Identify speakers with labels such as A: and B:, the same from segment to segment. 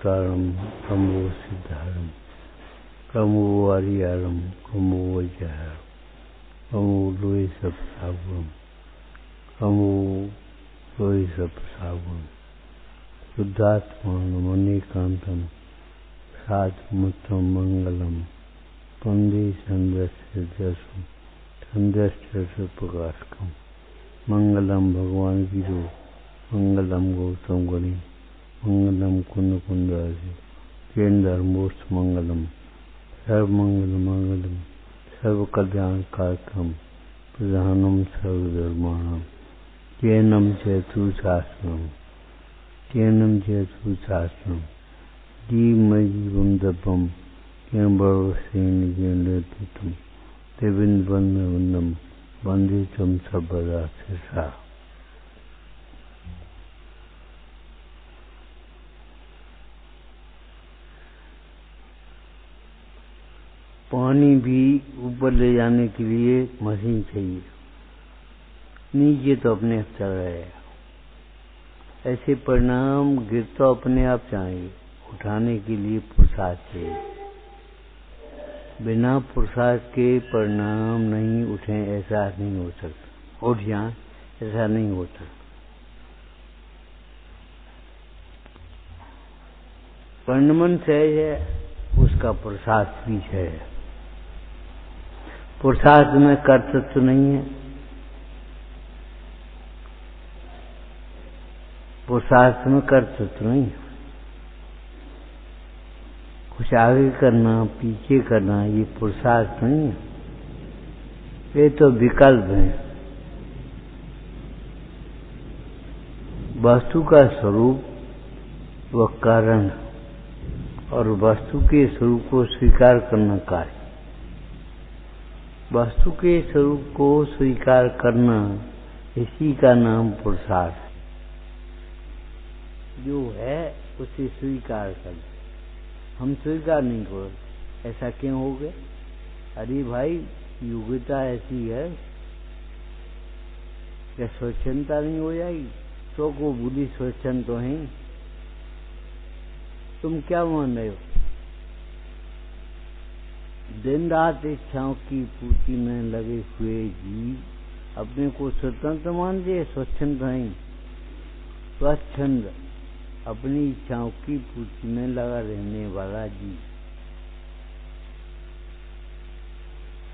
A: अवतारम कमो सिद्धारम कमो वारियारम कमो वजहरम कमो लोई सब सागुरम कमो लोई सब सागुरम शुद्धात्मा मणिकांतम साधुमतम मंगलम पंदी संदस्य जसम संदस्य प्रकाशकम मंगलम भगवान गिरो मंगलम गौतम गणि मंगलम कुंद कुंदासी जैन धर्मोस्त मंगलम सर्वमंगल मंगलम सर्व कल्याण कारकम प्रधानम सर्वधर्माणम जैनम चैतु शास्त्रम जैनम चैतु शास्त्रम जीवम दपम ज्ञान ज्ञान देविंद वंदम वंदितम सर्वदा शिषा। पानी भी ऊपर ले जाने के लिए मशीन चाहिए, नीचे तो अपने आप चल रहेगा। ऐसे परिणाम गिर तो अपने आप चाहिए, उठाने के लिए पुरुषार्थ चाहिए। बिना पुरुषार्थ के परिणाम नहीं उठे ऐसा नहीं हो सकता, उठ जाए ऐसा नहीं होता। परिणमन सहज है, उसका पुरुषार्थ भी है। पुरुषार्थ में कर्तृत्व नहीं है, पुरुषार्थ में कर्तृत्व नहीं है। कुछ आगे करना पीछे करना ये पुरुषार्थ नहीं है, ये तो विकल्प है। वस्तु का स्वरूप व कारण और वस्तु के स्वरूप को स्वीकार करना कार्य। वस्तु के स्वरूप को स्वीकार करना, इसी का नाम पुरुषार्थ है। जो है उसे स्वीकार कर, हम स्वीकार नहीं कर। ऐसा क्यों हो गया? अरे भाई, योग्यता ऐसी है, क्या स्वच्छंदता नहीं हो जाएगी? तो को बुद्धि स्वच्छंद तो है। तुम क्या मान रहे हो? दिन रात इच्छाओं की पूर्ति में लगे हुए जीव अपने को स्वतंत्र मानते हैं, स्वच्छंद नहीं। स्वच्छंद अपनी इच्छाओं की पूर्ति में लगा रहने वाला जीव।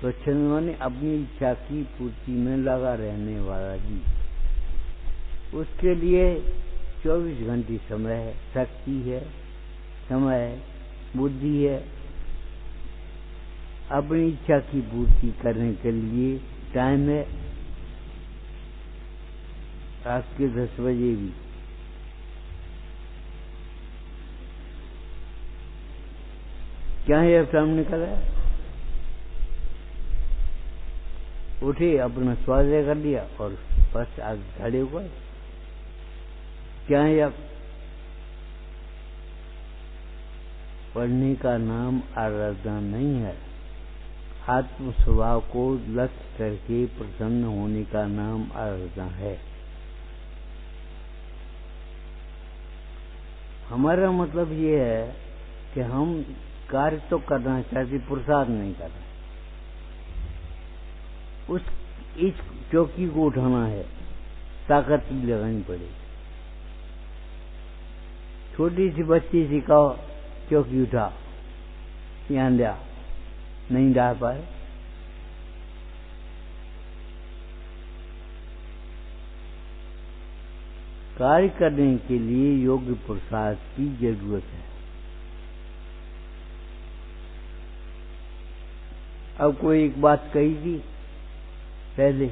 A: स्वच्छंद माने अपनी इच्छा की पूर्ति में लगा रहने वाला जीव। उसके लिए 24 घंटे समय है, शक्ति है, समय है, बुद्धि है। अपनी इच्छा की पूर्ति करने के लिए टाइम है, रात के 10 बजे भी। क्या है? अब टाइम निकल है, उठे, अपना स्वाध्याय कर लिया और बस आगे खड़े हो गए। क्या है? अब पढ़ने का नाम आराधना नहीं है। आत्म स्वभाव को लक्ष्य करके प्रसन्न होने का नाम आराधना है। हमारा मतलब ये है कि हम कार्य तो करना चाहते, पुरुषार्थ नहीं करना। इस चौकी को उठाना है, ताकत भी लगानी पड़ेगी। छोटी सी बच्ची सिखाओ, चौकी उठा, ध्यान दिया, नहीं डाल पाए। कार्य करने के लिए योग्य पुरुषार्थ की जरूरत है। अब कोई एक बात कही थी पहले,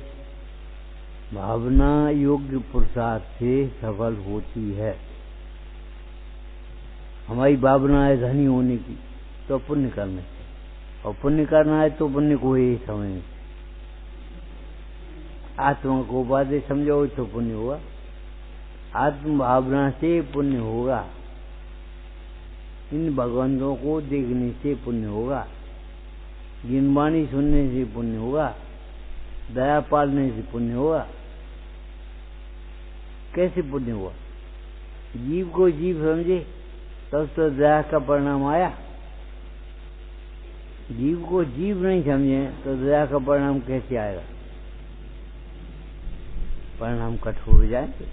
A: भावना योग्य पुरुषार्थ से सफल होती है। हमारी भावना है धनी होने की, तो पुण्य करना है, और पुण्य करना है तो पुण्य को ही समझ, आत्मा को बातें समझो तो पुण्य होगा। आत्म भावना से पुण्य होगा, इन भगवंतों को देखने से पुण्य होगा, गिनवाणी सुनने से पुण्य होगा, दया पालने से पुण्य होगा। कैसे पुण्य हुआ? जीव को जीव समझे, तब तो दया का परिणाम आया। जीव को जीव नहीं समझे तो दया का परिणाम कैसे आएगा? परिणाम कठोर हो जाएंगे।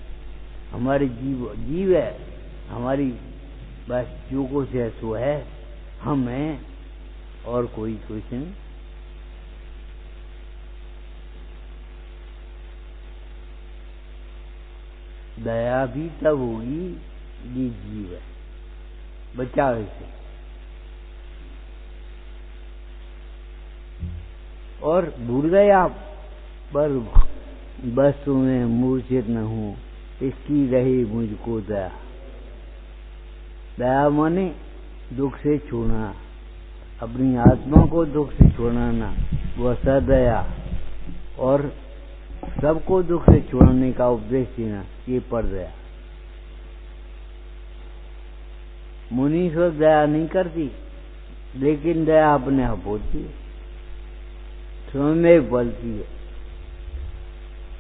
A: हमारे जीव है, हमारी बस जो कुछ है सो है, हम हैं और कोई कुछ नहीं। दया भी तब होगी ये जीव है, बचाव से। और भूल गए आप, पर बस मैं मूर्छित न हूं, इसकी रही मुझको दया। दया माने दुख से छोड़ना, अपनी आत्मा को दुख से छोड़ना, वह सदया। और सबको दुख से छोड़ने का उपदेश देना, ये पर दया। मुनीश्वर दया नहीं करती, लेकिन दया अपने आप होती है, स्वयं में बलती है।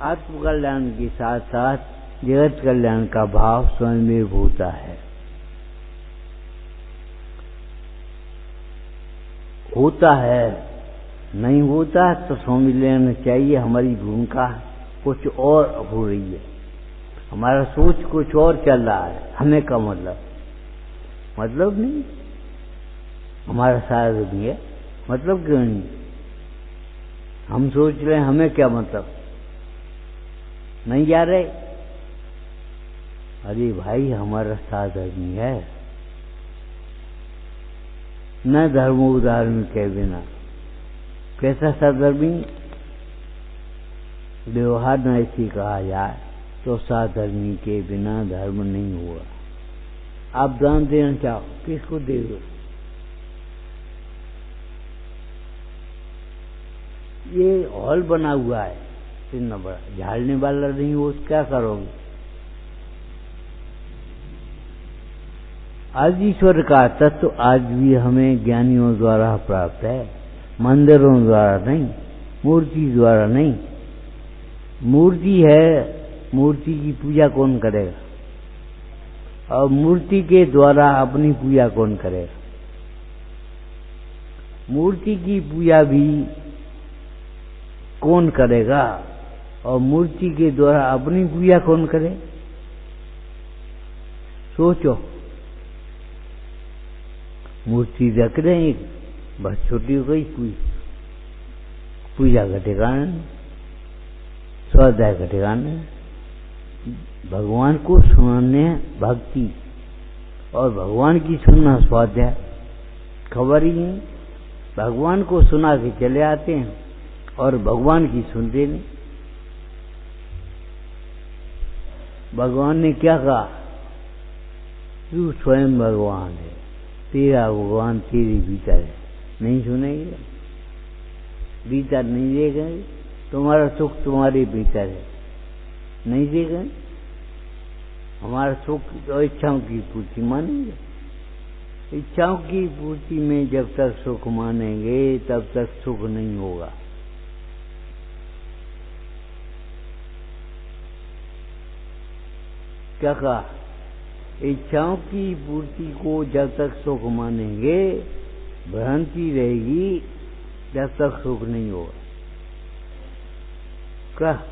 A: आत्म कल्याण के साथ साथ जगत कल्याण का भाव स्वयं में होता है। होता है, नहीं होता तो समझ लेना चाहिए हमारी भूमिका कुछ और हो रही है, हमारा सोच कुछ और चल रहा है। हमें क्या मतलब नहीं, हमारा साथ नहीं है, मतलब क्यों नहीं? हम सोच रहे हैं हमें क्या मतलब, नहीं जा रहे। अरे भाई हमारा साधर्मी है, न धर्मो धार्मिक के बिना। कैसा साधर्मी? व्यवहार न ऐसी कहा जाए तो साधर्मी के बिना धर्म नहीं हुआ। आप दान देना चाहो, किसको देगा? ये हॉल बना हुआ है इतना बड़ा, झाड़ने वाला नहीं हो तो क्या करोगे? आज ईश्वर का तत्व आज भी हमें ज्ञानियों द्वारा प्राप्त है, मंदिरों द्वारा नहीं, मूर्ति द्वारा नहीं। मूर्ति है, मूर्ति की पूजा कौन करेगा? और मूर्ति के द्वारा अपनी पूजा कौन करेगा? मूर्ति की पूजा भी कौन करेगा और मूर्ति के द्वारा अपनी पूजा कौन करे? सोचो। मूर्ति रख रहे हैं, बस छोटी हो गई पूजा का ठिकाना, स्वाध्याय का ठिकाना। भगवान को सुनाने भक्ति और भगवान की सुनना स्वाध्याय, खबर ही नहीं। भगवान को सुना के चले आते हैं और भगवान की सुनते नहीं। भगवान ने क्या कहा? तू स्वयं भगवान है, तेरा भगवान तेरे भीतर है। नहीं सुनेंगे, भीतर नहीं देगा, तुम्हारा सुख तुम्हारे भीतर है, नहीं देगा। हमारा सुख तो इच्छाओं की पूर्ति मानेंगे, इच्छाओं की पूर्ति में जब तक सुख मानेंगे तब तक सुख नहीं होगा। क्या कहा? इच्छाओं की पूर्ति को जब तक सुख मानेंगे, भ्रांति रहेगी, जब तक सुख नहीं होगा। क्या?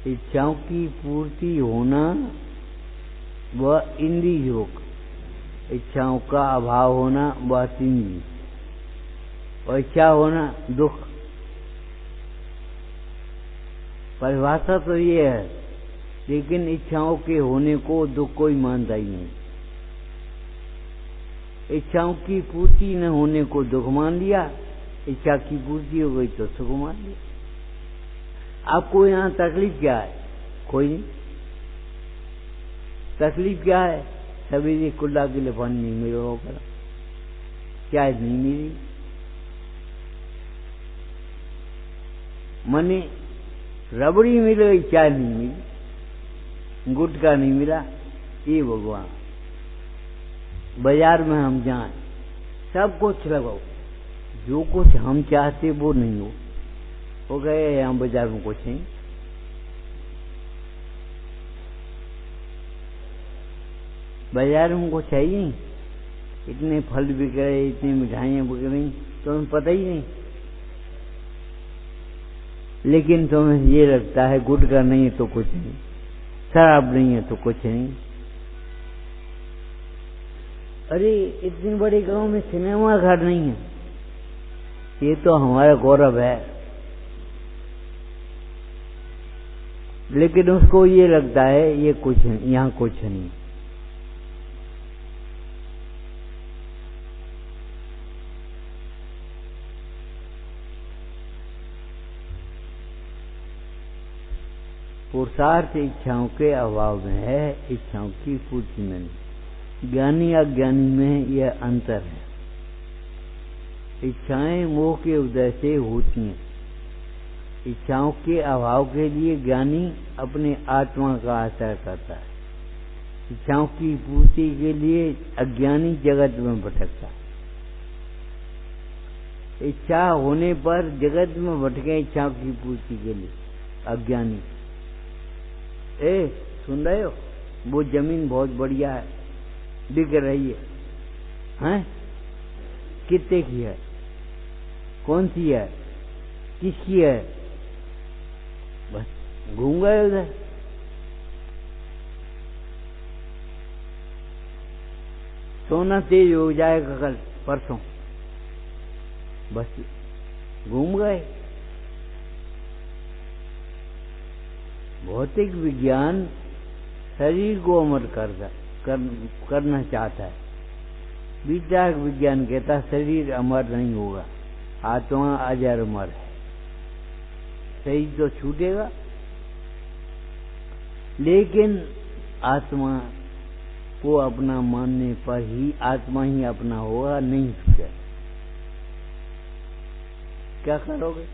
A: इच्छाओं की पूर्ति होना वह इंद्रिय योग, इच्छाओं का अभाव होना वह तिंद्रिय, और इच्छा होना दुख। परिभाषा तो ये है, लेकिन इच्छाओं के होने को दुख कोई मानता ही नहीं। इच्छाओं की पूर्ति न होने को दुख मान लिया, इच्छा की पूर्ति हो गई तो सुख मान लिया। आपको यहाँ तकलीफ क्या है? कोई नहीं। तकलीफ क्या है? सवेरे कुल्ला के लिए पानी नहीं मिल रहा, चाय नहीं मिली, मने रबड़ी मिल गई, चाय नहीं मिली, गुटखा नहीं मिला। ये भगवान, बाजार में हम जाएं, सब कुछ लगाओ, जो कुछ हम चाहते वो नहीं हो गए। यहाँ बाजार में कुछ नहीं। बाजार में कुछ है ही नहीं, इतने फल बिक रहे, इतनी मिठाइयां बिक रही, तुम्हें पता ही नहीं। लेकिन तुम्हें ये लगता है गुटखा नहीं है तो कुछ नहीं, शराब नहीं है तो कुछ नहीं। अरे इतनी बड़ी गांव में सिनेमा घर नहीं है, ये तो हमारा गौरव है। लेकिन उसको ये लगता है ये कुछ नहीं, यहाँ कुछ नहीं। पुरुषार्थ इच्छाओं के अभाव में है, इच्छाओं की पूर्ति में नहीं। ज्ञानी अज्ञानी में यह अंतर है। इच्छाएं मोह के उदय से होती हैं। इच्छाओं के अभाव के लिए ज्ञानी अपने आत्मा का आश्रय करता है, इच्छाओं की पूर्ति के लिए अज्ञानी जगत में भटकता है। इच्छा होने पर जगत में भटके इच्छाओं की पूर्ति के लिए अज्ञानी। सुन रहे हो, वो जमीन बहुत बढ़िया है, बिक रही है, हैं? कितने की है, कौन सी है, किसकी है? बस घूम गए उधर। सोना तेज हो जाएगा कल परसों, बस घूम गए। भौतिक विज्ञान शरीर को अमर करना चाहता है। विचार विज्ञान कहता शरीर अमर नहीं होगा, आत्मा अजर अमर है। शरीर तो छूटेगा, लेकिन आत्मा को अपना मानने पर ही आत्मा ही अपना होगा, नहीं छूटेगा। क्या करोगे?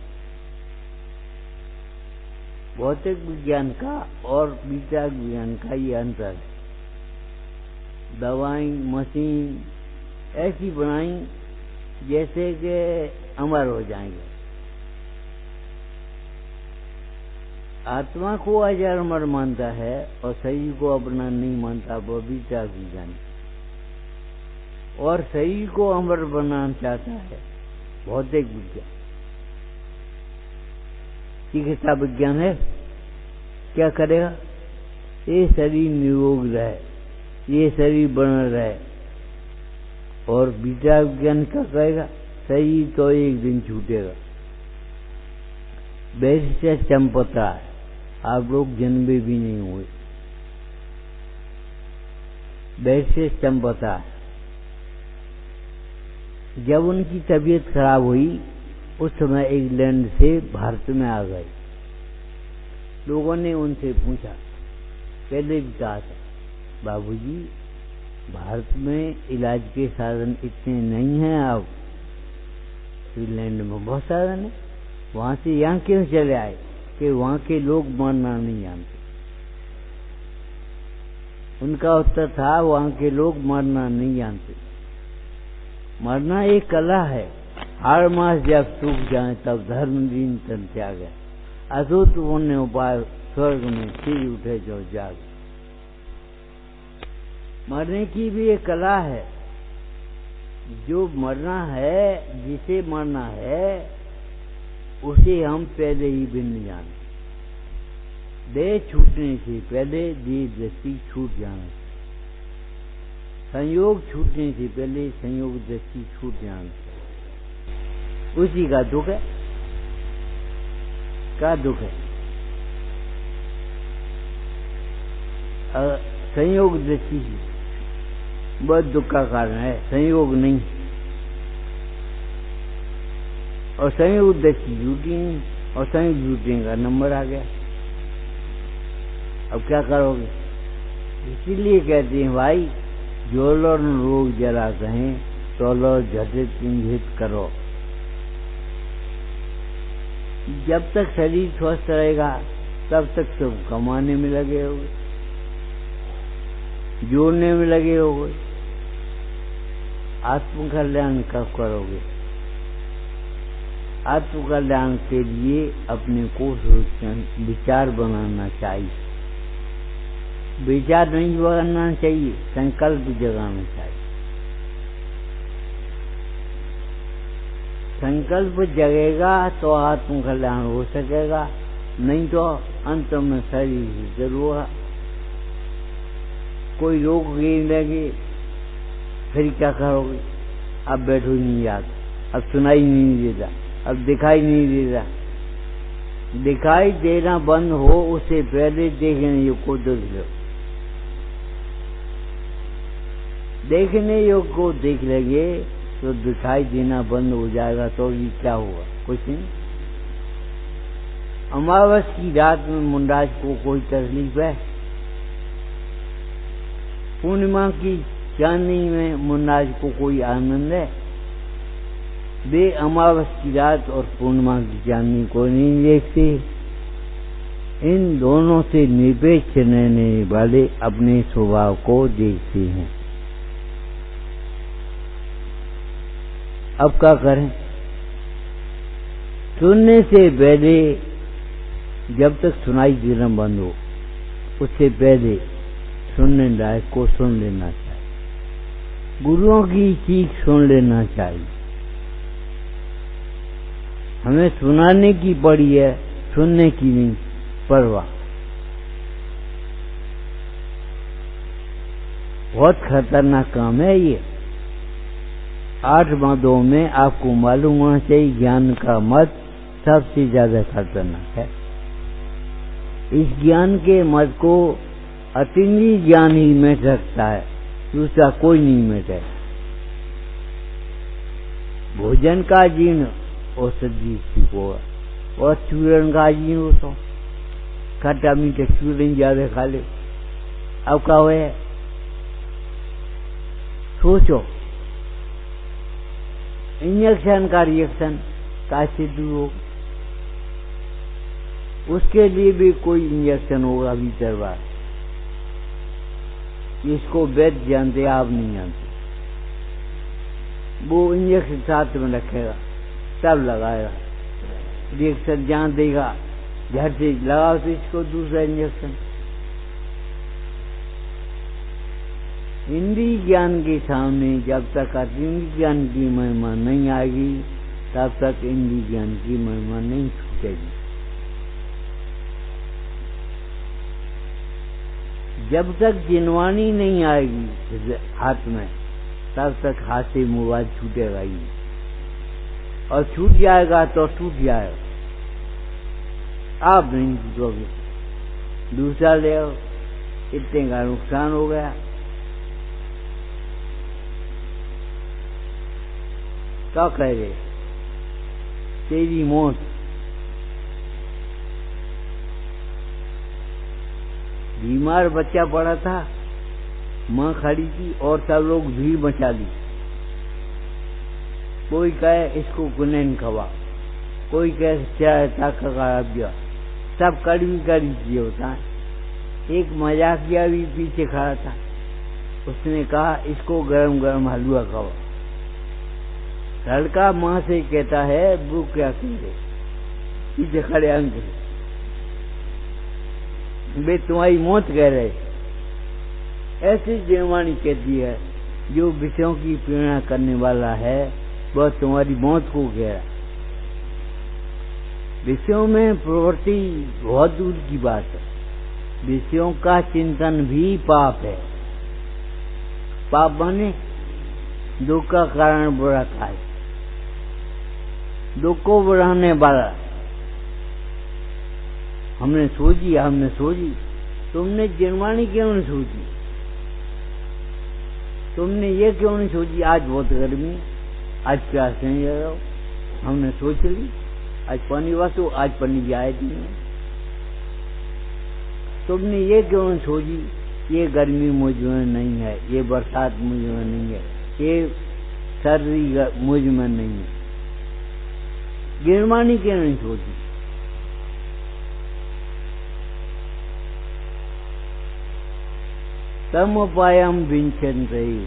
A: भौतिक विज्ञान का और विचार विज्ञान का ये अंतर है। दवाई मशीन ऐसी बनाई जैसे कि अमर हो जाएंगे। आत्मा को अजर अमर मानता है और शरीर को अपना नहीं मानता, वो विचार विज्ञान। और शरीर को अमर बनाना चाहता है भौतिक विज्ञान। चिकित्सा विज्ञान है, क्या करेगा? ये शरीर निरोग रहे, ये शरीर बना रहे। और विचार विज्ञान क्या कहेगा? शरीर तो एक दिन छूटेगा। वैसे चंपता है, आप लोग जन्मे भी नहीं हुए। वैसे चंपता है। जब उनकी तबीयत खराब हुई उस समय इंग्लैंड से भारत में आ गए। लोगों ने उनसे पूछा, पहले भी कहा था, बाबूजी भारत में इलाज के साधन इतने नहीं हैं, आप इंग्लैंड में बहुत साधन है, वहां से यहाँ क्यों चले आए? कि वहां के लोग मरना नहीं जानते। उनका उत्तर था, वहां के लोग मरना नहीं जानते। मरना एक कला है। हर मास जब सूख जाए तब धर्म दीन तन त्याग। अद्भुत पुण्य उपाय स्वर्ग में सिर उठे जो जाग। मरने की भी एक कला है। जो मरना है, जिसे मरना है, उसे हम पहले ही भिन्न जाने। देह छूटने से पहले देह दृष्टि छूट जाना। संयोग छूटने से पहले संयोग दृष्टि छूट जाना। उसी का दुख है। क्या दुख है? संयोग दृष्टि बहुत दुख का कारण है, संयोग नहीं। और संयोग दृष्टि झूठी नहीं, और संयोग झूठने का नंबर आ गया। अब क्या करोगे? इसीलिए कहते हैं भाई, जो लो रोग जरा कहें तो लो झटित इंगित करो। जब तक शरीर स्वस्थ रहेगा तब तक सब कमाने में लगे होगे, जोड़ने में लगे होगे। आत्म कल्याण कब करोगे? आत्म कल्याण के लिए अपने को विचार बनाना चाहिए। विचार नहीं करना चाहिए, संकल्प जगाना चाहिए। संकल्प जगेगा तो आत्म कल्याण हो सकेगा, नहीं तो अंत में शरीर ही जरूर होगा। कोई रोक गई लगे, फिर क्या करोगे? अब बैठो ही नहीं याद, अब सुनाई नहीं देता, अब दिखाई नहीं देता। दिखाई देना बंद हो उससे पहले देखने योग्य को देख लो। देखने योग्य को देख लेंगे तो दिखाई देना बंद हो जाएगा, तो ये क्या हुआ? कुछ नहीं। अमावस की रात में मुंडाज को कोई तकलीफ है? पूर्णिमा की चांदनी में मुंडाज को कोई आनंद है? वे अमावस की रात और पूर्णिमा की चांदनी को नहीं देखते। इन दोनों से निरपेक्ष रहने वाले अपने स्वभाव को देखते हैं। अब क्या करें? सुनने से पहले, जब तक सुनाई देना बंद हो उससे पहले सुनने लायक को सुन लेना चाहिए। गुरुओं की चीख सुन लेना चाहिए। हमें सुनाने की पड़ी है, सुनने की नहीं परवाह। बहुत खतरनाक काम है ये। 8 मदों में आपको मालूम होना चाहिए ज्ञान का मत सबसे ज्यादा खतरनाक है। इस ज्ञान के मत को अतिंद्रिय ज्ञान ही मिट सकता है, दूसरा कोई नहीं मिटे। भोजन का जीर्ण औषधि होगा और चूरण का जीर्ण हो तो खट्टा मीठा चूरण ज्यादा खा ले। अब क्या हुआ? सोचो, इंजेक्शन का रिएक्शन कैसे दूर होगा? उसके लिए भी कोई इंजेक्शन होगा भीतर बाहर। इसको वैद्य जानते, आप नहीं जानते। वो इंजेक्शन साथ में रखेगा, तब लगाएगा। रिएक्शन जहां देगा, झट से लगाओ तो इसको दूसरा इंजेक्शन। इंद्रिय ज्ञान के सामने जब तक अतीन्द्रिय ज्ञान की महिमा नहीं आएगी, तब तक इंद्रिय ज्ञान की महिमा नहीं छूटेगी। जब तक जिनवानी नहीं आएगी हाथ में, तब तक हाथ से मोबाइल छूटेगा ही। और छूट जाएगा तो टूट जाएगा, आप नहीं छूटोगे, दूसरा ले आओ, इतने का नुकसान हो गया। क्या कह रहे? तेरी मौत। बीमार बच्चा पड़ा था, मां खड़ी थी और सब लोग भीड़ मचा दी। कोई कहे इसको गुनैन खवा, कोई कहे चाय ताका का दिया, सब कड़वी कड़ी चीज होता है। एक मजाकिया भी पीछे खड़ा था, उसने कहा इसको गरम गरम हलवा खाओ। लड़का मां से कहता है वो क्या कह रहे? पीछे खड़े अंकल, वे तुम्हारी मौत कह रहे। ऐसी जिनवानी कहती है, जो विषयों की प्रेरणा करने वाला है वह तुम्हारी मौत को कह रहा। विषयों में प्रवृत्ति बहुत दूर की बात है। विषयों का चिंतन भी पाप है। पाप माने दुख का कारण बुरा काय, दुख को बढ़ाने वाला। हमने सोची, तुमने जिनवानी क्यों नहीं सोची? तुमने ये क्यों नहीं सोची आज बहुत गर्मी, आज प्यास नहीं लगाओ? हमने सोच ली आज पानी वासो, आज पानी भी आए नहीं। तुमने ये क्यों नहीं सोची ये गर्मी मुझ में नहीं है, ये बरसात मुझ में नहीं है, ये सर्दी मुझ में नहीं है? गिरमानी क्यों नहीं सोची? तम उपायम विंचन रही।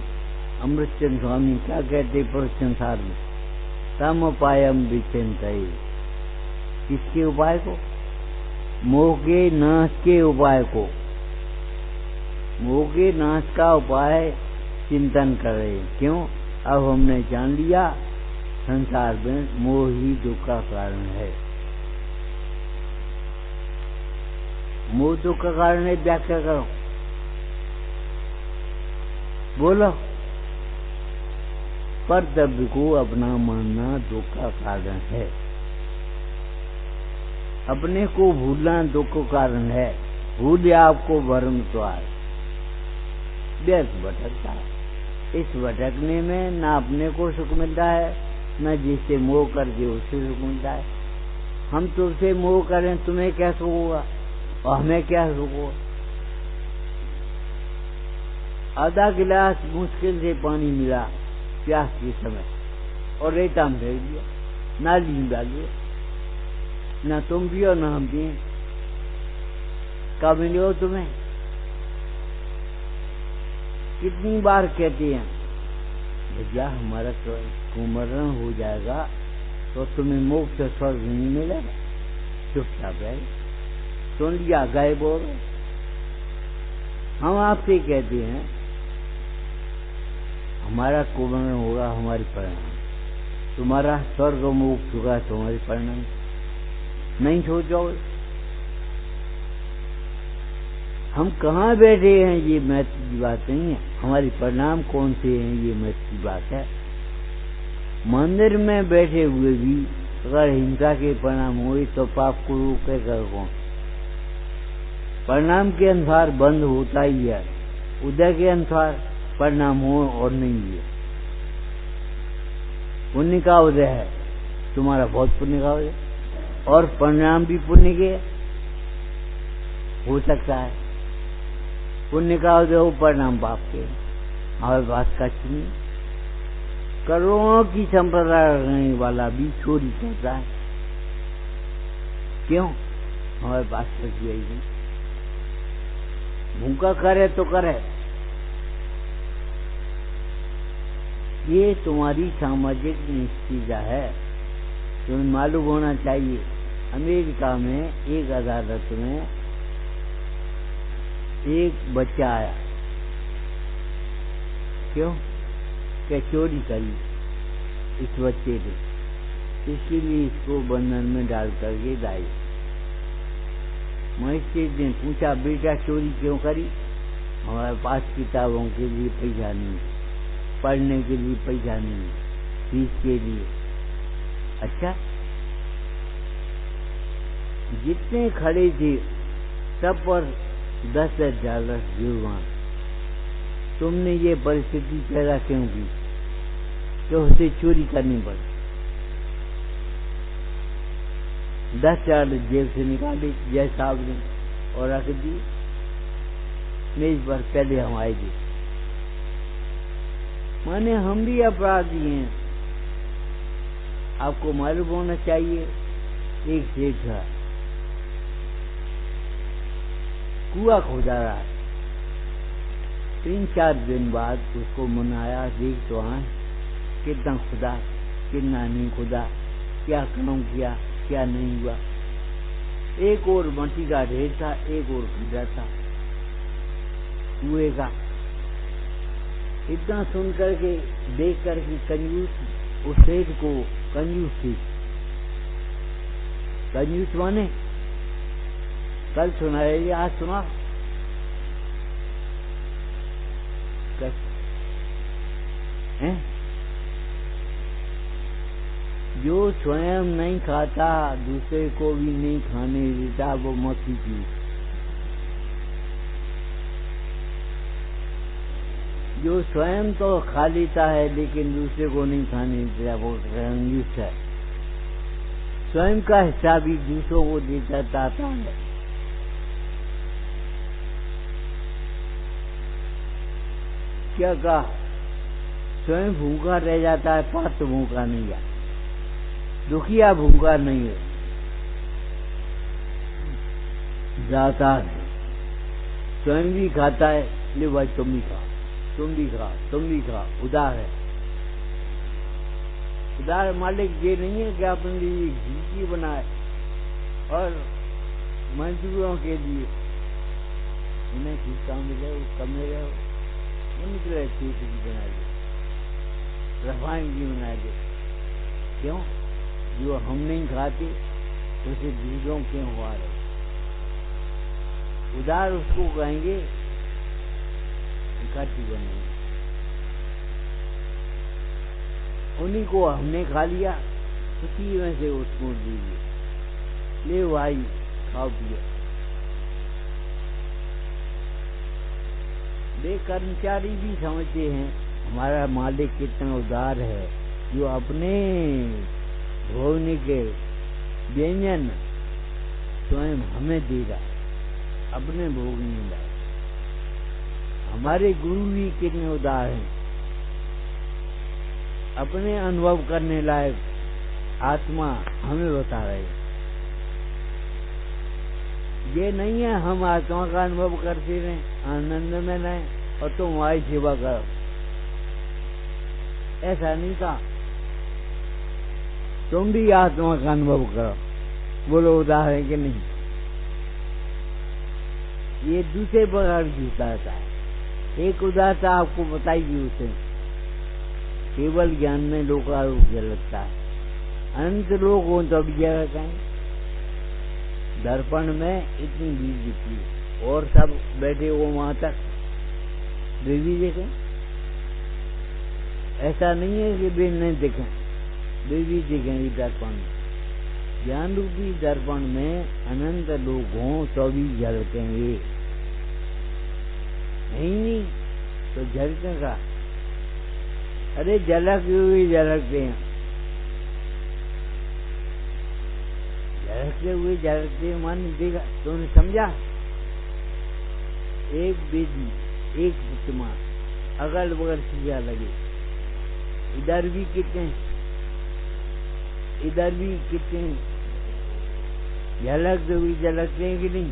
A: अमृतचंद स्वामी क्या कहते संसार में? तम उपायम विंचन रही। किसके उपाय को? मोह के नाश के उपाय को। मोह के नाश का उपाय चिंतन कर रहे हैं। क्यों? अब हमने जान लिया संसार में मोह ही दुख का कारण है। मोह दुख का कारण है, व्याख्या करो, बोलो। कर्तव्य को अपना मानना दुख का कारण है। अपने को भूलना दुख का कारण है। भूल आपको भ्रम द्वार व्यर्थ भटकता है। इस भटकने में न अपने को सुख मिलता है, न जिससे मोह कर दे उससे सुख मिलता है। हम तुमसे मोह करें तुम्हें क्या सुख होगा और हमें क्या सुख होगा? आधा गिलास मुश्किल से पानी मिला प्यास के समय और रेता में फेंक दिया, नाली में डाल दिया, न तुम पियो न हम पिए, कब मिले हो तुम्हें? कितनी बार कहते हैं भैया हमारा कुमरण हो जाएगा तो तुम्हें मोक्ष स्वर्ग नहीं मिलेगा, चुपचाप रहे। सुन लिया, गए बोल। हम आपसे कहते हैं हमारा कुमरण होगा हमारी परिणाम, तुम्हारा स्वर्ग मोक्ष होगा तुम्हारी परिणाम। नहीं सोचोगे? हम कहाँ बैठे हैं ये महत्व की बात नहीं है, हमारी परिणाम कौन से हैं ये महत्व की बात है। मंदिर में बैठे हुए भी अगर हिंसा के परिणाम हुए तो पाप को रोकेगा कौन? परिणाम के अनुसार बंद होता ही है, उदय के अनुसार परिणाम हो और नहीं है। पुण्य का उदय है, तुम्हारा बहुत पुण्य का उदय, और परिणाम भी पुण्य के हो सकता है। पुण्य का उदय हो, परिणाम पाप के। हमारे पास का नहीं, करोड़ों की संपदा रखने वाला भी चोरी करता है। क्यों? हमारे पास कुछ यही नहीं। भूखा करे तो करे। ये तुम्हारी सामाजिक निश्चिता है, तुम्हें मालूम होना चाहिए। अमेरिका में एक अदालत में एक बच्चा आया, क्यों? क्या चोरी करी इस बच्चे ने, इसलिए इसको बंधन में डाल करके लाई। मजिस्ट्रेट ने पूछा बेटा चोरी क्यों करी? हमारे पास किताबों के लिए पैसा नहीं, पढ़ने के लिए पैसा नहीं, फीस के लिए। अच्छा, जितने खड़े थे सब पर $10,000 जुर्माना। तुमने ये परिस्थिति पैदा क्यों की तो उसे चोरी करनी पड़ी? $10,000 जेब से निकाले जय साहब ने और रख दी मेज पर। पहले हम आए थे, माने हम भी अपराधी हैं। आपको मालूम होना चाहिए, एक सेठ था, कुआ खोदा रहा है। 3-4 दिन बाद उसको मनाया, देख तो आए कितना खुदा कितना नहीं खुदा, क्या काम किया क्या नहीं हुआ। एक और मट्टी का ढेर था, एक और खड्डा था कुएं का। इतना सुन करके देख करके कंजूस उस सेठ को कंजूस थी। कंजूस माने कल सुनाए आज सुना। हैं? जो स्वयं नहीं खाता दूसरे को भी नहीं खाने देता वो मक्खी की। जो स्वयं तो खा लेता है लेकिन दूसरे को नहीं खाने देता वो कंजूस है। स्वयं का हिस्सा भी दूसरों को देता है। क्या कहा? स्वयं भूखा रह जाता है, पात्र भूखा नहीं है, दुखिया भूखा नहीं है, जाता है। स्वयं भी खाता है, ले भाई तुम भी खाओ, तुम भी खाओ, तुम भी खाओ। उदार है। उदार मालिक ये नहीं है कि अपने लिए घी बनाए और मजदूरों के लिए इन्हें किसका मिले उसका मिले, उनके लिए चीज की बना दे, रफाइन की बना दे। क्यों? जो हम नहीं खाते उसे दूसरों क्यों हुआ रहे? उधार उसको कहेंगे इकट्ठी बनेगी। उन्हीं को हमने खा लिया, उसी में से उसको दीजिए, ले भाई खाओ पियो। वे कर्मचारी भी समझते हैं हमारा मालिक कितना उदार है, जो अपने भोगने के व्यंजन स्वयं हमें दे रहा, अपने भोग नहीं लाए। हमारे गुरु भी कितने उदार हैं, अपने अनुभव करने लायक आत्मा हमें बता रहे। ये नहीं है हम आत्मा का अनुभव करते रहें, आनंद में रहें और तुम हमारी सेवा करो, ऐसा नहीं था। तुम भी आत्मा का अनुभव करो। बोलो उदार है कि नहीं? ये दूसरे प्रकार की उदारता है। एक उदारता आपको बताई गई उसे केवल ज्ञान में लोकारोप लगता है, अनंत लोग हो तो अभी क्या कहें? दर्पण में इतनी भीड़ दिखती है और सब बैठे वो वहां तक वे भी देखें। ऐसा नहीं है कि वे नहीं देखें, वे भी देखेंगे दर्पण में। ज्ञान रूपी दर्पण में अनंत लोग हों तो भी झलकेंगे, नहीं तो झलकेगा। अरे झलकते हुए झलकते हैं, झलकते हुए झलकते मन देगा। तुमने समझा? एक बेदी, एक प्रतिमा, अगल बगल शीशा लगे, इधर भी कितने, इधर भी कितने झलकते हुए झलकते हैं कि नहीं?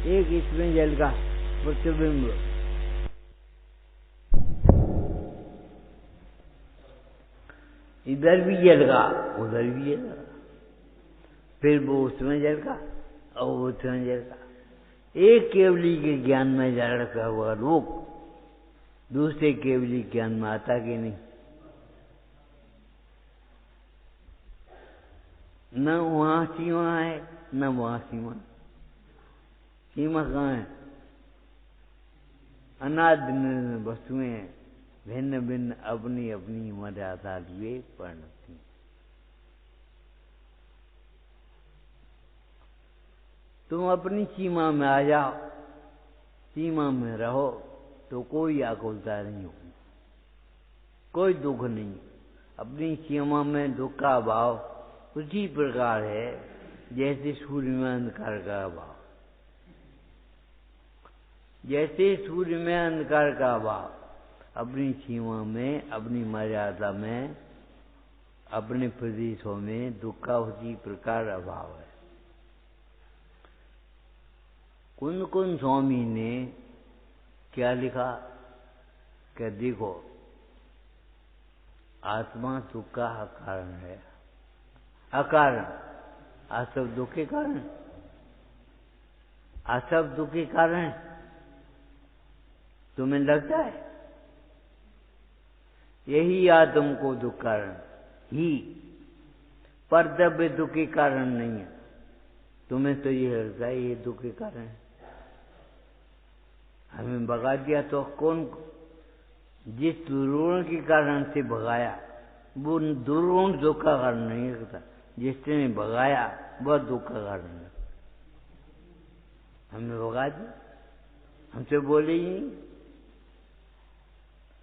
A: एक इसमें झलका प्रतिबिंब, इधर भी झलका उधर भी झलका, फिर वो उसमें झलका और वो उसमें झलका। एक केवली के ज्ञान में झलका हुआ रूप दूसरे केवली ज्ञान में आता कि नहीं? न वहां सीमा है न वहां सीमा। सीमा कहाँ है? अनादि वस्तुएं भिन्न भिन्न अपनी अपनी मर्यादा लिए परिणति। तुम अपनी सीमा में आ जाओ, सीमा में रहो तो कोई आकुलता नहीं होगी, कोई दुख नहीं। अपनी सीमा में दुख का अभाव उसी प्रकार है जैसे सूर्य में अंधकार का अभाव। जैसे सूर्य में अंधकार का अभाव, अपनी सीमा में अपनी मर्यादा में अपने प्रदेशों में दुख का उसी प्रकार अभाव है। कुंद कुंद स्वामी ने क्या लिखा कि देखो आत्मा दुख का कारण है, अकारण। आज सब दुख के कारण, आज सब दुख के कारण तुम्हें लगता है? यही आत्म को दुख कारण ही, परद्रव्य दुख के कारण नहीं है। तुम्हें तो ये लगता है ये दुख के कारण है। हमें भगा दिया तो कौन? जिस दुर्गुण के कारण से भगाया वो दुर्गुण दुख का कारण नहीं होता, जिसने भगाया वह दुख का कारण है। हमें भगा दिया, हमसे बोले ही नहीं,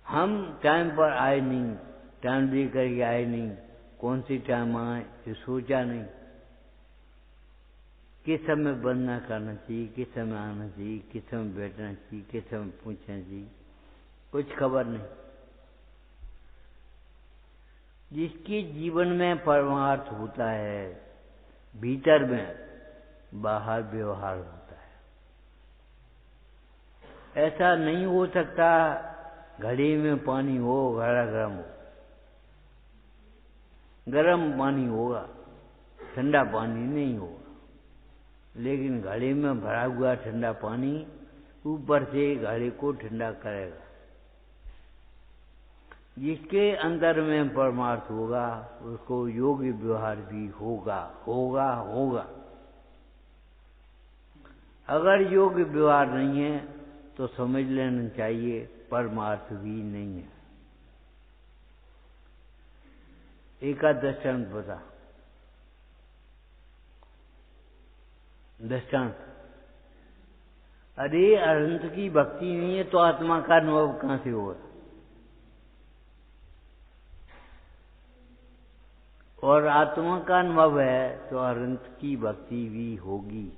A: हम टाइम पर आए नहीं, टाइम दे करके आए नहीं। कौन सी टाइम आए ये सोचा नहीं, किस समय बंद करना चाहिए, किस समय आना चाहिए, किस समय बैठना चाहिए, किस समय पूछना चाहिए, कुछ खबर नहीं। जिसके जीवन में परमार्थ होता है भीतर में, बाहर व्यवहार होता है। ऐसा नहीं हो सकता घड़े में पानी हो, घड़ा गर्म हो। गर्म पानी होगा, ठंडा पानी नहीं होगा। लेकिन घड़े में भरा हुआ ठंडा पानी ऊपर से घड़े को ठंडा करेगा। जिसके अंदर में परमार्थ होगा उसको योग्य व्यवहार भी होगा होगा होगा। अगर योग्य व्यवहार नहीं है तो समझ लेना चाहिए परमार्थ भी नहीं है। एक दृष्टांत बता, दृष्टांत। अरे अनंत की भक्ति नहीं है तो आत्मा का अनुभव कहां से होगा? और आत्मा का अनुभव है तो अनंत की भक्ति भी होगी।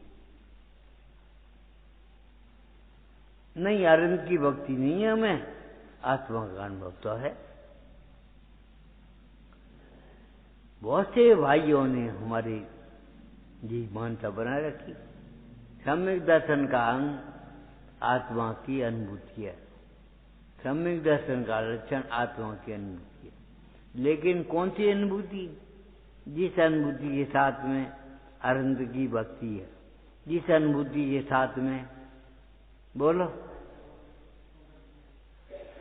A: नहीं, अनंत की भक्ति नहीं है हमें, आत्मा का अनुभव तो है। बहुत से भाइयों ने हमारी जी मान्यता बना रखी, सम्यक दर्शन का अंग आत्मा की अनुभूति है, सम्यक दर्शन का लक्षण आत्मा की अनुभूति है। लेकिन कौन सी अनुभूति? जिस अनुभूति के साथ में अनंत की भक्ति है, जिस अनुभूति के साथ में बोलो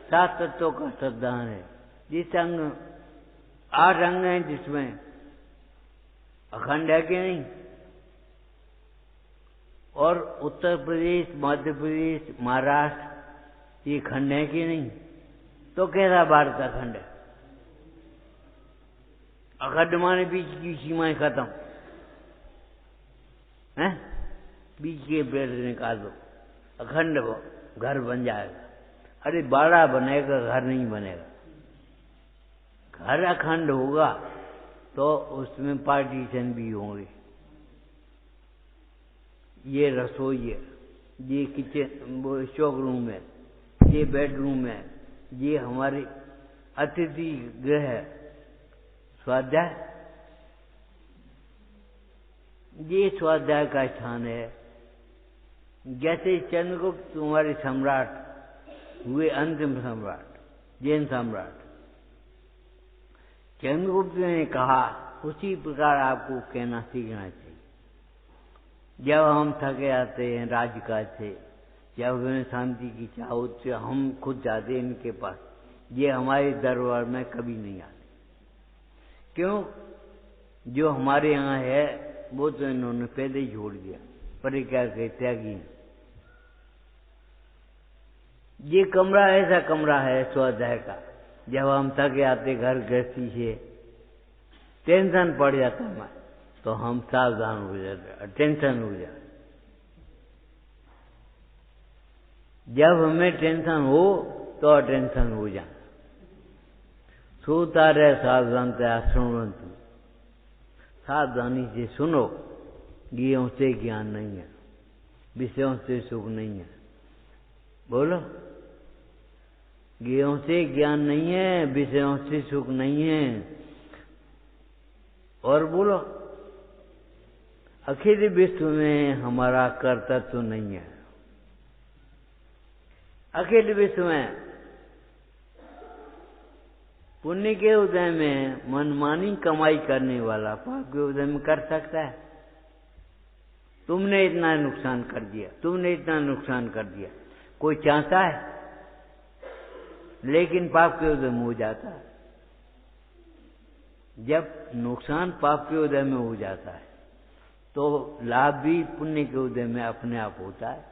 A: 7 तत्वों का श्रद्धान है, जिस अंग 8 अंग हैं जिसमें अखंड है कि नहीं? और उत्तर प्रदेश, मध्य प्रदेश, महाराष्ट्र ये खंड है कि नहीं? तो कैसा भारत अखंड है? अखंड माने बीच की सीमाएं खत्म है, बीच के पेड़ निकाल दो, अखंड घर बन जाएगा। अरे बाड़ा बनेगा, घर नहीं बनेगा। घर अखंड होगा तो उसमें पार्टीशन भी होंगे। ये रसोई है, ये किचन स्टोक रूम है, ये बेडरूम है, ये हमारे अतिथि गृह है, स्वाध्याय, ये स्वाध्याय का स्थान है। जैसे चंद्रगुप्त तुम्हारे सम्राट हुए, अंतिम सम्राट, जैन सम्राट, चंद्रगुप्त ने कहा उसी प्रकार आपको कहना सीखना चाहिए। जब हम थके आते हैं राजकाज से, जब हमें शांति की चाह होती है, हम खुद जाते हैं इनके पास। ये हमारे दरबार में कभी नहीं आते। क्यों? जो हमारे यहाँ है वो तो इन्होंने पहले ही छोड़ दिया, पर क्या कहते त्यागी। ये कमरा ऐसा कमरा है स्वाध्याय का, जब हम थक आते घर गृहस्थी से, टेंशन पड़ जाता है तो हम सावधान हो जाते, टेंशन हो जाए। जब हमें टेंशन हो तो टेंशन हो जाए। सोता रहे सावधान सुनवंतु, सावधानी से सुनो। गियों से ज्ञान नहीं है, विषयों से सुख नहीं है। बोलो, गियों से ज्ञान नहीं है, विषयों से सुख नहीं है। और बोलो, अखिल विश्व में हमारा कर्तव्य नहीं है। अखिल विश्व में पुण्य के उदय में मनमानी कमाई करने वाला पाप के उदय में कर सकता है? तुमने इतना नुकसान कर दिया, तुमने इतना नुकसान कर दिया, कोई चाहता है? लेकिन पाप के उदय में हो जाता है। जब नुकसान पाप के उदय में हो जाता है तो लाभ भी पुण्य के उदय में अपने आप होता है।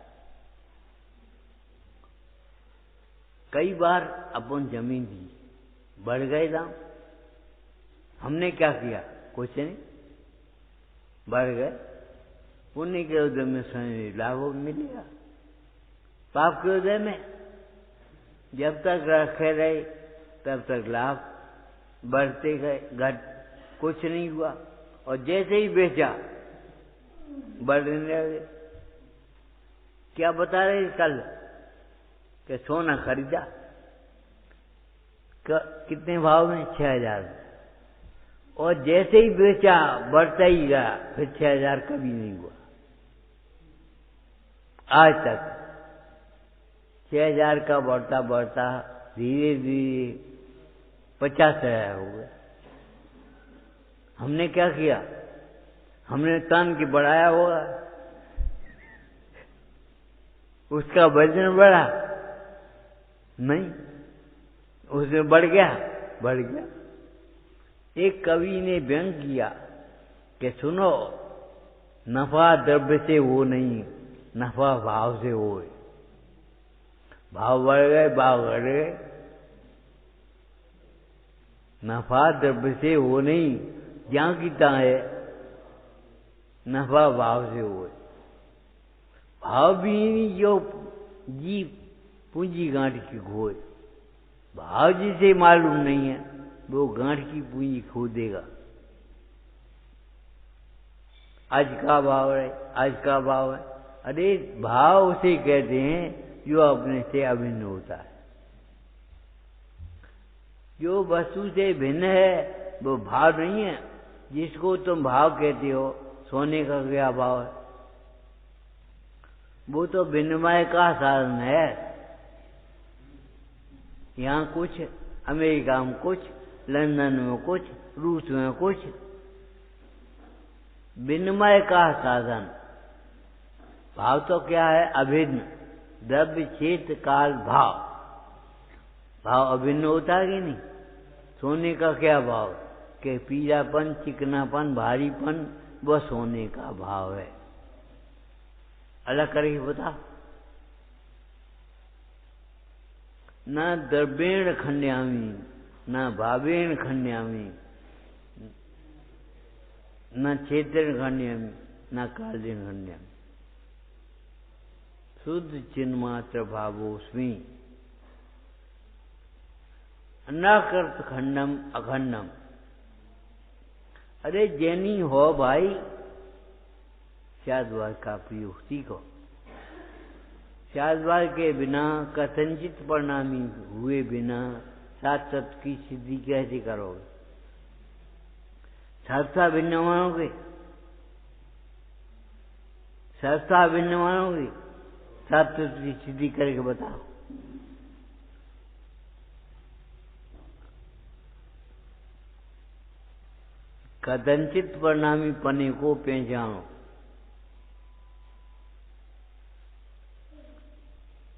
A: कई बार अपन जमीन दी, बढ़ गए दाम, हमने क्या किया? कुछ नहीं, बढ़ गए। पुण्य के उदय में स्वयं लाभ मिलेगा। पाप के उदय में जब तक रखे रहे तब तक लाभ बढ़ते गए, घट कुछ नहीं हुआ। और जैसे ही बेचा बढ़ने लगे। क्या बता रहे कल कि सोना खरीदा कितने भाव में? 6,000। और जैसे ही बेचा बढ़ता ही गया, फिर 6,000 कभी नहीं हुआ आज तक। 6,000 का बढ़ता बढ़ता धीरे धीरे 50,000 हो गया। हमने क्या किया? हमने तान के बढ़ाया होगा। उसका वजन बढ़ा? नहीं, उसमें बढ़ गया? बढ़ गया। एक कवि ने व्यंग किया कि सुनो, नफा द्रव्य से हो नहीं, नफा भाव से हो। भाव बढ़ गए, भाव घट गए। नफा द्रव्य से हो नहीं, ज्ञान की ता है, नफा भाव से हो। भाव भी नहीं जो जी पूंजी गांठ की खोए। भाव जिसे मालूम नहीं है वो गांठ की पूंजी खो देगा। आज का भाव है, आज का भाव है। अरे भाव उसे कहते हैं जो अपने से अभिन्न होता है। जो वस्तु से भिन्न है वो भाव नहीं है। जिसको तुम भाव कहते हो, सोने का क्या भाव है? वो तो विनिमय का साधन है। यहाँ कुछ, अमेरिका में कुछ, लंदन में कुछ, रूस में कुछ, विनिमय का साधन। भाव तो क्या है? अभिन्न। द्रव्य क्षेत्र काल भाव। भाव अभिन्न होता है कि नहीं? सोने का क्या भाव? कि पीलापन, चिकनापन, भारीपन, वह सोने का भाव है। अलग करके बता। न द्रव्येण खंड्यामी, न भावेण खंड्यामी, न क्षेत्रेण खंड्यामी, न कालेन खंड्यामी। शुद्ध चिन्मात्र भावोस्मि, न कर्त खंडम अखंडम। अरे जैनी हो भाई, शादवाद का प्रयोग सीखो। शादवाद के बिना, कथनचित परिणामी हुए बिना सात तत्व की सिद्धि कैसे करोगे? सहस्ता भिन्न मानोगे? सहस्ता भिन्न मानोगे? सात तत्व की सिद्धि करके बताओ। कथनचित परिणामी पने को पहचानो।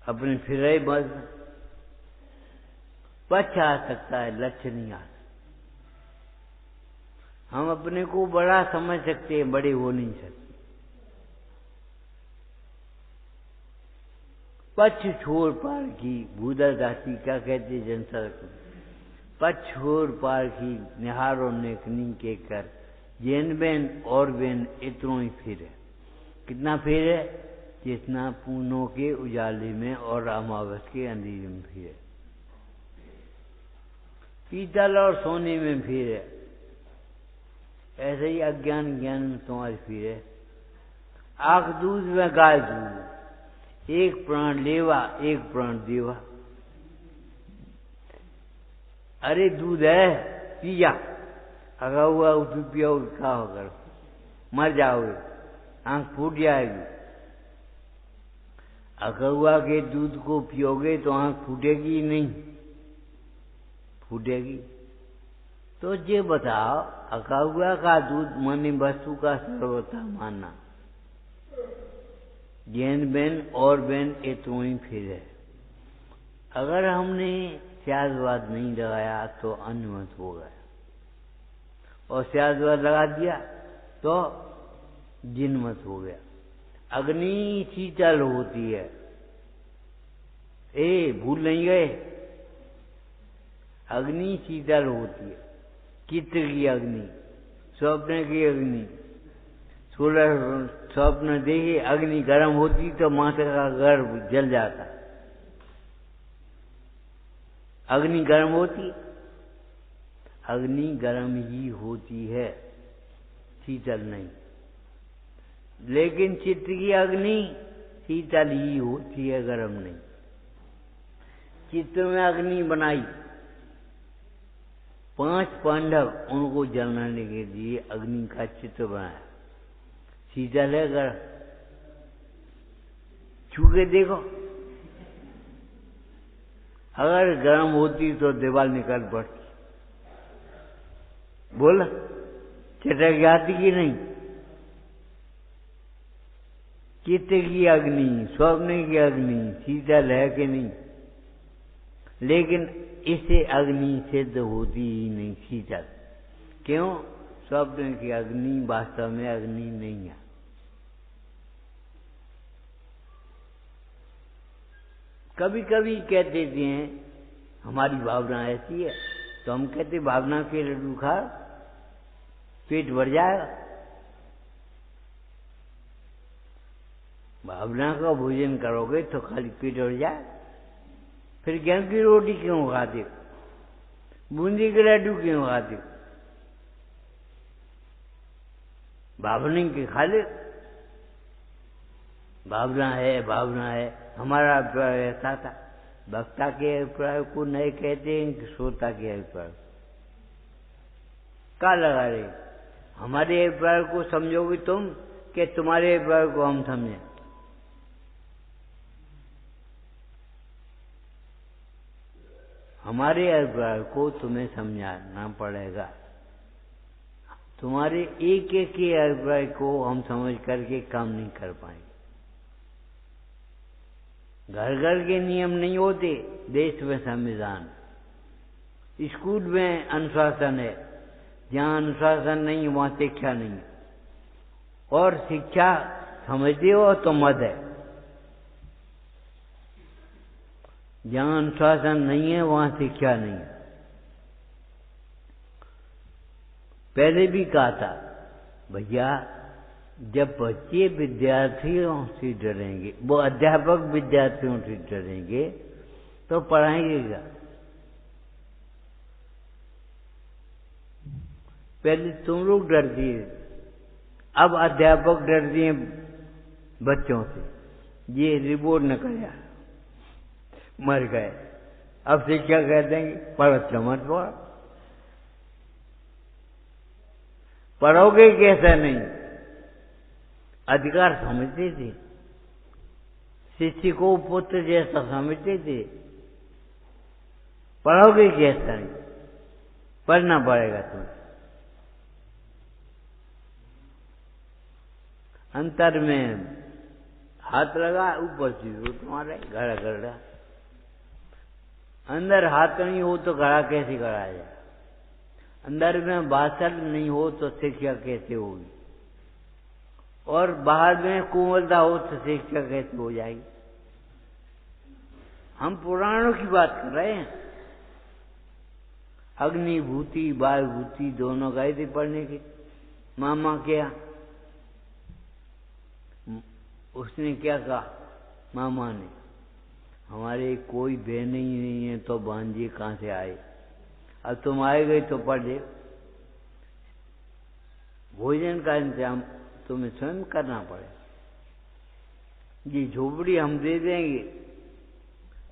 A: अपने फिर बस पक्ष आ सकता है, लक्ष्य नहीं आ सकता। हम अपने को बड़ा समझ सकते हैं, बड़े हो नहीं सकते। पक्ष छोड़ पार की भूदर दासी क्या कहते जनसरक में? पक्ष छोड़ पार की निहारो नेकनी के कर, जैन बेन और बेन इतनों ही फिर है। कितना फिर है? जितना पूनों के उजाले में और अमावस के अंधेरे में फिर है। पीतल और सोने में फिर है। ऐसे ही अज्ञान ज्ञान में तुम्हारी फिर है। आंख दूध में गाय दूध, एक प्राण लेवा एक प्राण देवा। अरे दूध है, पिया, अगर हुआ उठ पिया, क्या होगा? मर जाओगे, आंख फूट जाएगी। अकहुआ के दूध को पियोगे तो आंख फूटेगी नहीं? फूटेगी। तो ये बताओ, अकहुआ का दूध माने वस्तु का सर्वथा मानना, जैन बेन और बेन ये तो ही फिर है। अगर हमने स्यादवाद नहीं लगाया तो अनुमत हो गया, और स्यादवाद लगा दिया तो जिनमत हो गया। अग्नि शीतल होती है, भूल नहीं गए? अग्नि शीतल होती है। चित्र की अग्नि, स्वप्न की अग्नि, सोलह स्वप्न देखे अग्नि गर्म होती तो माता का गर्भ जल जाता। अग्नि गर्म होती? अग्नि गर्म ही होती है, शीतल नहीं। लेकिन चित्त की अग्नि शीतल ही होती है, गर्म नहीं। चित्त में अग्नि बनाई, 5 पांडव, उनको जलाने के लिए अग्नि का चित्र बनाया। शीतल है, गर्म? छू के देखो। अगर गर्म होती तो दीवार निकल पड़ती। बोला चटक जाती कि नहीं? चित्त की अग्नि, स्वप्न की अग्नि शीतल है कि नहीं, लेकिन इससे अग्नि सिद्ध होती ही नहीं शीतल। क्यों? स्वप्न की अग्नि वास्तव में अग्नि नहीं है। कभी कभी कह देते हैं हमारी भावना ऐसी है, तो हम कहते भावना के लड्डू खा पेट भर जाएगा। भावना का भोजन करोगे तो खाली पेट भर जाए। फिर गेहूं की रोटी क्यों खाते, बूंदी के लड्डू क्यों खाते? भावना के खा ले। भावना है। हमारा अभिप्राय ऐसा था। वक्ता के अभिप्राय को नए कहते हैं कि श्रोता के अभिप्राय का लगा रहे। हमारे अभिप्राय को समझोगे तुम कि तुम्हारे अभिप्राय को हम समझें? हमारे अभिप्राय को तुम्हें समझाना पड़ेगा। तुम्हारे एक एक के अभिप्राय को हम समझ करके काम नहीं कर पाएंगे। घर घर के नियम नहीं होते, देश में संविधान, स्कूल में अनुशासन है। जहां अनुशासन नहीं वहां शिक्षा नहीं है, और शिक्षा समझते हो तो मत है। जहां अनुशासन नहीं है वहां शिक्षा नहीं है। पहले भी कहा था भैया, जब बच्चे विद्यार्थियों से डरेंगे, वो अध्यापक विद्यार्थियों से डरेंगे तो पढ़ाएंगे क्या? पहले तुम लोग डरती है, अब अध्यापक डरते हैं बच्चों से। ये रिपोर्ट न कराया, मर गए। अब शिक्षा कह देंगे पढ़ो मत पढ़ो। पढ़ोगे कैसा नहीं, अधिकार समझते थे, शिष्य को पुत्र जैसा समझते थे। पढ़ोगे कैसा नहीं, पढ़ना पड़ेगा तुम्हें। अंतर में हाथ लगा, ऊपर से तुम्हारे घड़ा घड़ा। अंदर हाथ नहीं हो तो घड़ा कैसे कराया जाए? अंदर में बासल नहीं हो तो शिक्षा कैसे होगी? और बाहर में कोमलता हो तो शिक्षा कैसे हो जाएगी? हम पुराणों की बात कर रहे हैं। अग्निभूति वायुभूति दोनों गए थे पढ़ने के मामा के यहाँ। उसने क्या कहा मामा ने, हमारे कोई बहन ही नहीं है तो भांजे कहां से आए? अब तुम आए गए तो पढ़ ले। भोजन का इंतजाम तुम्हें स्वयं करना पड़े। ये झोपड़ी हम दे देंगे,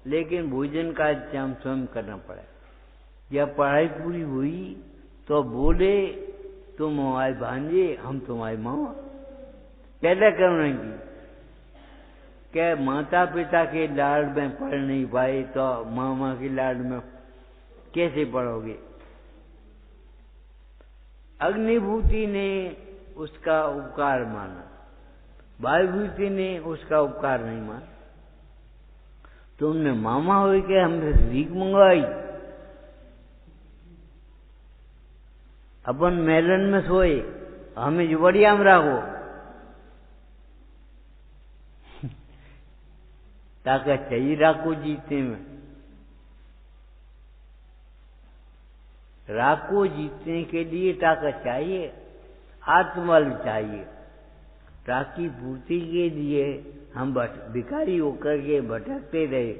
A: लेकिन भोजन का इंतजाम स्वयं करना पड़े। जब पढ़ाई पूरी हुई तो बोले तुम हमारे भांजे, हम तुम्हारे मामा। पैदा करने की क्या माता पिता के लाड में पढ़ नहीं पाए तो मामा के लाड में कैसे पढ़ोगे? अग्निभूति ने उसका उपकार माना, वायुभूति ने उसका उपकार नहीं माना। तुमने मामा हो के हमसे भीख मंगवाई। अपन मेलन में सोए, हमें जुबड़िया में रखो। ताकत चाहिए राको जीतने में। राको जीतने के लिए ताकत चाहिए, आत्मबल चाहिए। राखी पूर्ति के लिए हम भिखारी होकर के भटकते रहे।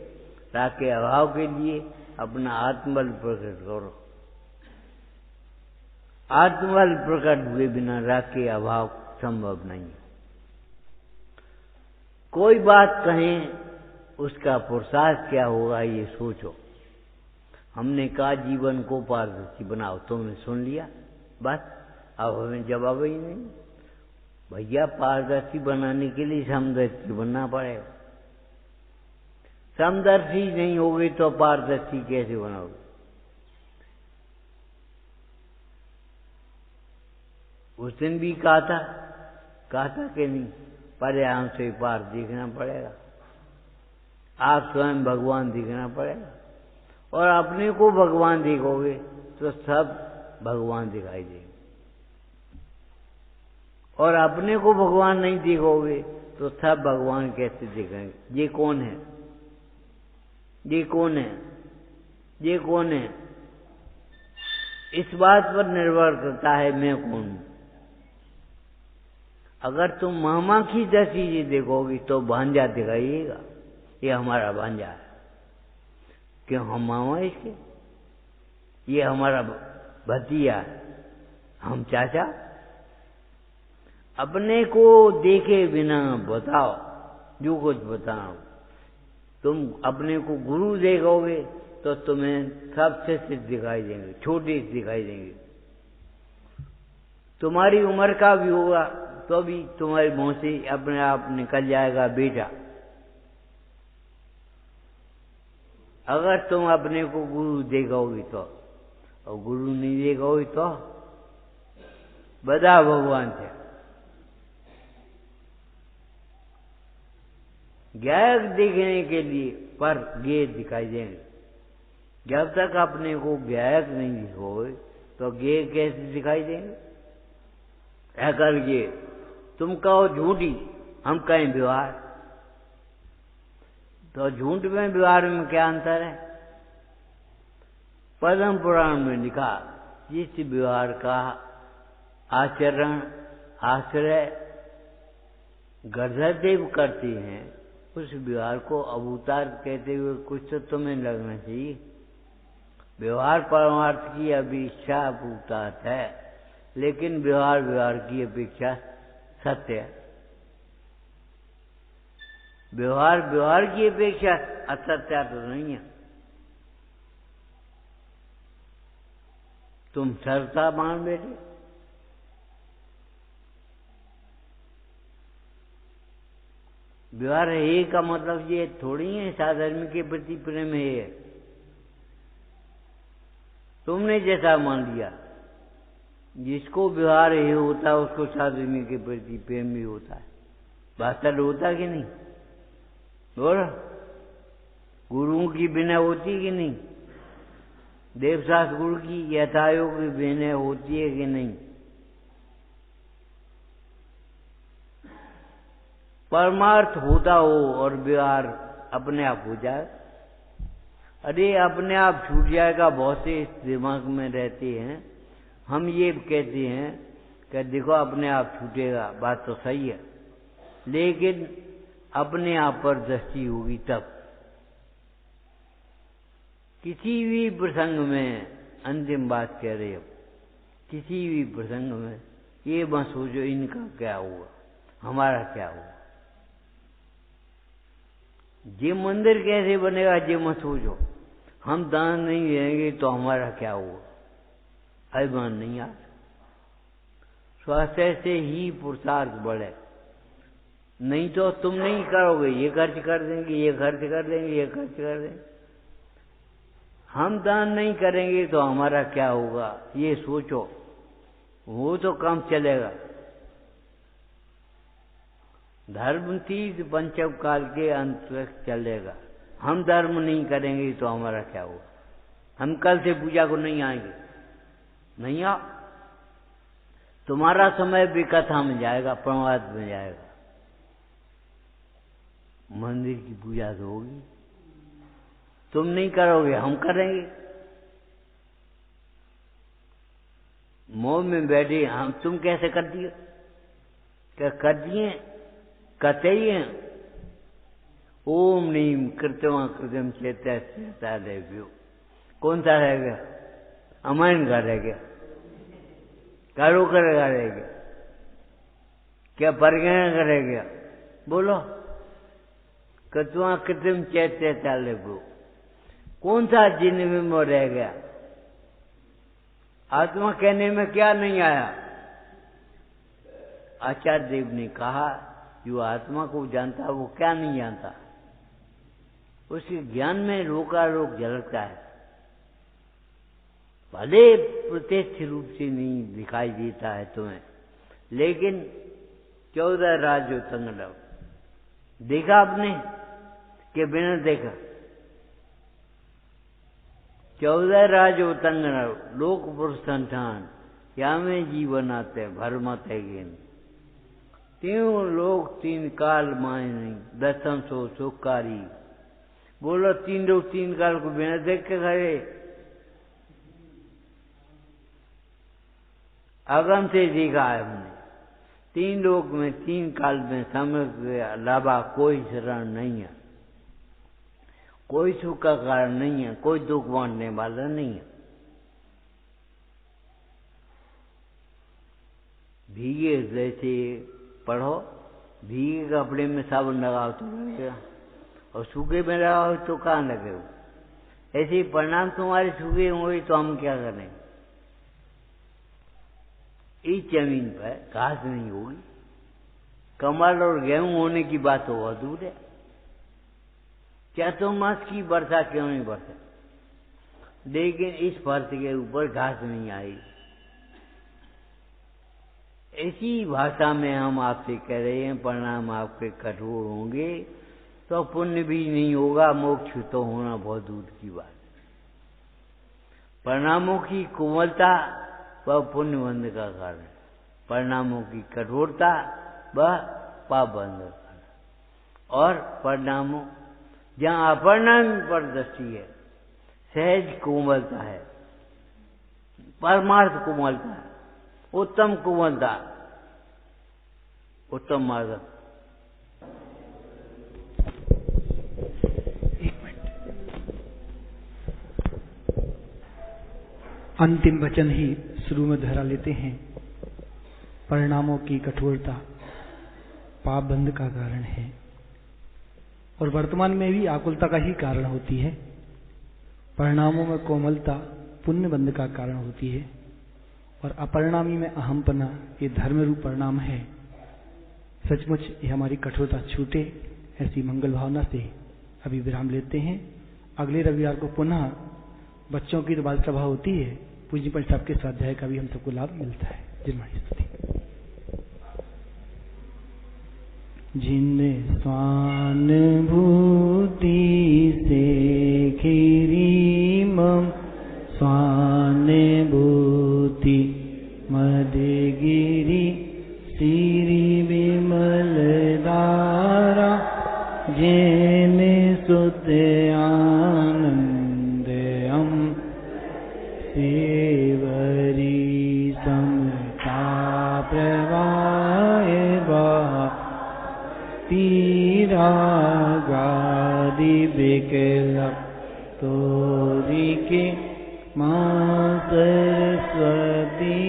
A: राख के अभाव के लिए अपना आत्मबल प्रकट करो। आत्मबल प्रकट हुए बिना राख के अभाव संभव नहीं। कोई बात कहें उसका पुरुषार्थ क्या होगा ये सोचो। हमने कहा जीवन को पारदर्शी बनाओ, तुमने सुन लिया बस, अब हमें जवाब ही नहीं। भैया पारदर्शी बनाने के लिए समदर्शी बनना पड़ेगा। समदर्शी नहीं होगे तो पारदर्शी कैसे बनाओगे? उस दिन भी कहा था कि नहीं, पर्यावरण से पार दिखना पड़ेगा। आप स्वयं भगवान दिखना पड़ेगा, और अपने को भगवान दिखोगे तो सब भगवान दिखाई देंगे, और अपने को भगवान नहीं दिखोगे तो सब भगवान कैसे दिखेंगे? ये कौन है? ये कौन है? ये कौन है? इस बात पर निर्भर करता है मैं कौन हूं। अगर तुम मामा की 10 चीजें देखोगी तो भांजा दिखाइएगा, ये हमारा भांजा है। क्यों? हम मामा इसके, ये हमारा भतीजा है, हम चाचा। अपने को देखे बिना बताओ जो कुछ बताओ। तुम अपने को गुरु देखोगे तो तुम्हें सबसे सिद्ध दिखाई देंगे, छोटे दिखाई देंगे। तुम्हारी उम्र का भी होगा तो भी तुम्हारी मुंह से अपने आप निकल जाएगा बेटा। अगर तुम अपने को गुरु देखोगे तो, और गुरु नहीं देखोगे तो बता भगवान से। गायक देखने के लिए पर गे दिखाई देंगे। जब तक अपने को गायक नहीं दिखोगे तो गे कैसे दिखाई देंगे? अकल गे, तुम कहो झूठी, हम कहें व्यवहार, तो झूठ में व्यवहार में क्या अंतर है? पद्म पुराण में लिखा, जिस व्यवहार का आचरण आश्रय गणधरदेव करते हैं उस व्यवहार को अवतार कहते हुए कुछ तो तुम्हें लगना चाहिए। व्यवहार परमार्थ की अपेक्षा अवतार है, लेकिन व्यवहार की अपेक्षा सत्य है। व्यवहार की अपेक्षा असत्य तो नहीं है। तुम सरता मान बैठे। व्यवहार है का मतलब ये थोड़ी है साधर्म के प्रति प्रेम है। तुमने जैसा मान लिया, जिसको व्यवहार है होता है उसको साधर्म के प्रति प्रेम भी होता है। वास्तव होता कि नहीं? और गुरुओं की बिना होती कि नहीं? देवशास्त्र गुरु की यथायोग की बिना होती है कि नहीं? परमार्थ होता हो और व्यवहार अपने आप हो जाए। अरे अपने आप छूट जाएगा, बहुत से इस दिमाग में रहते हैं। हम ये कहते हैं कि देखो अपने आप छूटेगा, बात तो सही है, लेकिन अपने आप पर दृष्टि होगी तब। किसी भी प्रसंग में, अंतिम बात कह रहे हो, किसी भी प्रसंग में ये मत सोचो इनका क्या हुआ, हमारा क्या हुआ। ये मंदिर कैसे बनेगा ये मत सोचो। हम दान नहीं देंगे तो हमारा क्या हुआ, अभिमान नहीं आता। स्वास्थ्य से ही पुरुषार्थ बढ़े, नहीं तो तुम नहीं करोगे, ये खर्च कर देंगे, ये खर्च कर देंगे, ये खर्च कर देंगे। हम दान नहीं करेंगे तो हमारा क्या होगा ये सोचो, वो तो काम चलेगा। धर्म तीज पंचम काल के अंत तक चलेगा। हम धर्म नहीं करेंगे तो हमारा क्या होगा? हम कल से पूजा को नहीं आएंगे, नहीं आओ, तुम्हारा समय भी कथा में जाएगा, प्रमाद में जाएगा। मंदिर की पूजा तो होगी, तुम नहीं करोगे, हम करेंगे। मोह में बैठे हम, तुम कैसे कर दिए? क्या कर दिए? कतई हैं। ओम नीम कृतवा कृतम चेता देव्यो। कौन सा रह गया? अमन का रह गया, कारो करेगा रह गया, क्या परगना का रह गया? बोलो, कृतवा कृतम चेता देव्यो कौन सा जिन में रह गया? आत्मा कहने में क्या नहीं आया? आचार्य देव ने कहा जो आत्मा को जानता है वो क्या नहीं जानता, उसके ज्ञान में रोकारोक झलकता है। भले प्रत्यक्ष रूप से नहीं दिखाई देता है तुम्हें, लेकिन 14 राज उतंगड़व। देखा आपने कि बिना देखा? 14 राज उतंगड़व लोक पुरुष संठान या में जीवन आते भरमत है गेन। तीनों लोग 3 काल माए नहीं, दसम सो सुकारी। बोलो 3 लोग 3 काल को बिना देख के खड़े। अगम से देखा है हमने। 3 लोग में 3 काल में समय के अलावा कोई शरण नहीं है, कोई सुख का कारण नहीं है, कोई दुख बांटने वाला नहीं है। भीगे जैसे पढ़ो, भीगे कपड़े में साबुन लगाओ तो लगेगा, और सूखे में लगाओ तो कहाँ लगेगा। ऐसे ही परिणाम तुम्हारे सूखे होंगे तो हम क्या करें? इस जमीन पर घास नहीं होगी। कमल और गेहूं होने की बात तो बहुत दूर है। चातुर्मास की वर्षा क्यों नहीं बरसे, लेकिन इस फर्श के ऊपर घास नहीं आई। ऐसी भाषा में हम आपसे कह रहे हैं परिणाम आपके कठोर होंगे तो पुण्य भी नहीं होगा, मोक्ष तो होना बहुत दूर की बात। परिणामों की कोमलता वह पुण्य बंध का कारण, परिणामों की कठोरता वह पाप बंध का कारण। और परिणामों जहाँ अपरिणामी पर दृष्टि है, सहज कोमलता है, परमार्थ कोमलता है, उत्तम कोमलता, उत्तम मार्ग।
B: अंतिम वचन ही शुरू में दोहरा लेते हैं। परिणामों की कठोरता पाप बंध का कारण है, और वर्तमान में भी आकुलता का ही कारण होती है। परिणामों में कोमलता पुण्य बंध का कारण होती है, और अपरिणामी में अहमपना ये धर्म रूप परिणाम है। सचमुच ये हमारी कठोरता छूटे, ऐसी मंगल भावना से अभी विराम लेते हैं। अगले रविवार को पुनः बच्चों की तो बाल सभा होती है, पूज्य पंच साहब के स्वाध्याय का भी हम सबको लाभ मिलता है। जिनमानी स्तुति। जिन स्वानुभूति से खीरी मम स्वानुभूति मदगिरी श्री विमल धारा जिन सुत आनंद हम सेवरी समता प्रवाह तीरा गादि बिकल तोरी के माँ सरस्वती